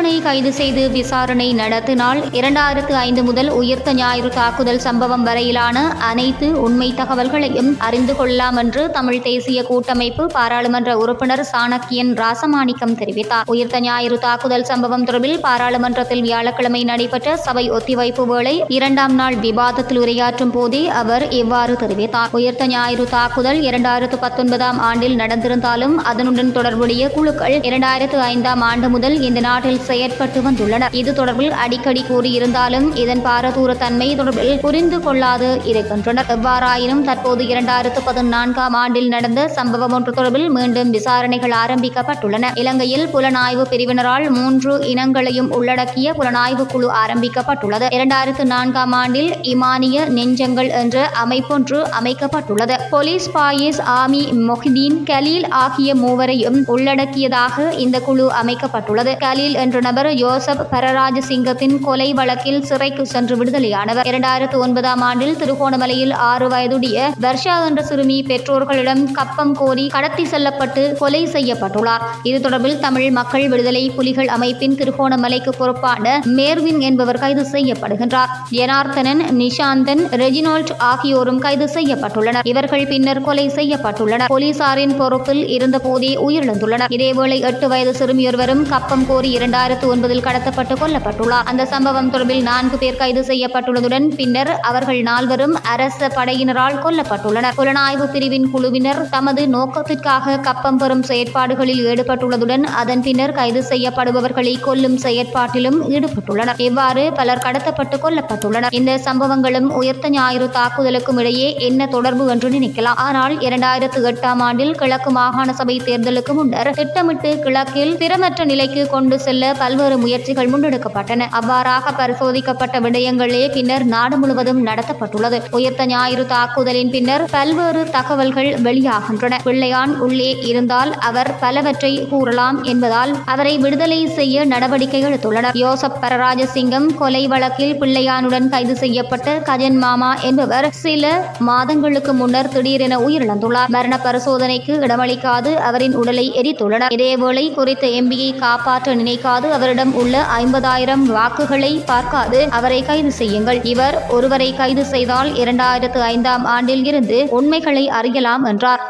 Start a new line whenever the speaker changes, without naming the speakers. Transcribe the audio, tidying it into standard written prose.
பிள்ளையானை கைது செய்து விசாரணை நடத்தினால் 2005 முதல் உயிர்த்த ஞாயிறு தாக்குதல் சம்பவம் வரையிலான அனைத்து உண்மை தகவல்களையும் அறிந்து கொள்ளலாம் என்று தமிழ் தேசிய கூட்டமைப்பு பாராளுமன்ற உறுப்பினர் சாணக்கியன் ராசமாணிக்கம் தெரிவித்தார். உயிர்த்த ஞாயிறு தாக்குதல் சம்பவம் தொடர்பில் பாராளுமன்றத்தில் வியாழக்கிழமை நடைபெற்ற சபை ஒத்திவைப்பு வேளை 2ஆம் நாள் விவாதத்தில் உரையாற்றும் போதே அவர் இவ்வாறு தெரிவித்தார். உயிர்த்த ஞாயிறு தாக்குதல் 2019ஆம் ஆண்டில் நடந்திருந்தாலும் அதனுடன் தொடர்புடைய குழுக்கள் 2005ஆம் ஆண்டு முதல் இந்த நாட்டில் செயற்பட்டு வந்துள்ளனர். இது தொடர்பில் அடிக்கடி கூறியிருந்தாலும் இதன் பாரதூர தன்மை தொடர்பில் புரிந்து கொள்ளாது இருக்கின்றனர். எவ்வாறாயினும் தற்போது 2014ஆம் ஆண்டில் நடந்த சம்பவம் ஒன்று தொடர்பில் மீண்டும் விசாரணைகள் ஆரம்பிக்கப்பட்டுள்ளன. இலங்கையில் புலனாய்வு பிரிவினரால் 3 இனங்களையும் உள்ளடக்கிய புலனாய்வு குழு ஆரம்பிக்கப்பட்டுள்ளது. 2004ஆம் ஆண்டில் இமானிய நெஞ்சங்கள் என்ற அமைப்பொன்று அமைக்கப்பட்டுள்ளது. போலீஸ் பாயிஸ் ஆமி மொஹிதீன் கலீல் ஆகிய மூவரையும் உள்ளடக்கியதாக இந்த குழு அமைக்கப்பட்டுள்ளது. கலீல் என்ற நபர் யோசப் பரராஜசிங்கத்தின் கொலை வழக்கில் சிறைக்கு சென்று விடுதலையானவர். 2009ஆம் ஆண்டில் திருகோணமலையில் 6 வயதுடைய வர்ஷா என்ற சிறுமி பெற்றோர்களிடம் கப்பம் கோரி கடத்தி செல்லப்பட்டு கொலை செய்யப்பட்டுள்ளார். இது தொடர்பில் தமிழ் மக்கள் விடுதலை புலிகள் அமைப்பின் திருகோணமலைக்கு பொறுப்பான மேர்வின் என்பவர் கைது செய்யப்படுகின்றார். ஜனார்த்தனன், நிஷாந்தன், ரெஜினோல்ட் ஆகியோரும் கைது செய்யப்பட்டுள்ளனர். இவர்கள் பின்னர் கொலை செய்யப்பட்டுள்ளனர். போலீசாரின் பொறுப்பில் இருந்த போதே உயிரிழந்துள்ளனர். இதேவேளை 8 வயது சிறுமியொருவரும் கப்பம் கோரி 2009இல் கடத்தப்பட்டு கொல்லப்பட்டுள்ளார். அந்த சம்பவம் தொடர்பில் 4 பேர் கைது செய்யப்பட்டுள்ளதுடன் பின்னர் அவர்கள் 4வரும் அரச படையினரால் கொல்லப்பட்டுள்ளனர். புலனாய்வு பிரிவின் குழுவினர் தமது நோக்கத்திற்காக கப்பம் பெறும் செயற்பாடுகளில் ஈடுபட்டுள்ளதுடன் அதன் பின்னர் கைது செய்யப்படுபவர்களை கொல்லும் செயற்பாட்டிலும் ஈடுபட்டுள்ளனர். இவ்வாறு பலர் கடத்தப்பட்டு கொல்லப்பட்டுள்ளனர். இந்த சம்பவங்களும் உயிர்த்த ஞாயிறு தாக்குதலுக்கும் இடையே என்ன தொடர்பு என்று நினைக்கலாம். ஆனால் 2008ஆம் ஆண்டில் கிழக்கு மாகாண சபை தேர்தலுக்கு முன்னர் திட்டமிட்டு கிழக்கில் திறமற்ற நிலைக்கு கொண்டு செல்ல பல்வேறு முயற்சிகள் முன்னெடுக்கப்பட்டன. அவ்வாறாக பரிசோதிக்கப்பட்ட விடயங்களே பின்னர் நாடு முழுவதும் நடத்தப்பட்டுள்ளது. உயிர்த்த ஞாயிறு தாக்குதலின் பின்னர் பல்வேறு தகவல்கள் வெளியாகின்றன. பிள்ளையான் உள்ளே இருந்தால் அவர் பலவற்றை கூறலாம் என்பதால் அவரை விடுதலை செய்ய நடவடிக்கை எடுத்துள்ளனர். யோசப் பரராஜசிங்கம் கொலை வழக்கில் பிள்ளையானுடன் கைது செய்யப்பட்ட கஜன் மாமா என்பவர் சில மாதங்களுக்கு முன்னர் திடீரென உயிரிழந்துள்ளார். மரண பரிசோதனைக்கு இடமளிக்காது அவரின் உடலை எரித்துள்ளனர். இதேவேளை குறித்த எம்பியை காப்பாற்ற நினைக்காது அவரிடம் உள்ள 50,000 வாக்குகளை பார்க்காது அவரை கைது செய்யுங்கள். இவர் ஒருவரை கைது செய்தால் 2005ஆம் ஆண்டில் இருந்து உண்மைகளை அறியலாம் என்றார்.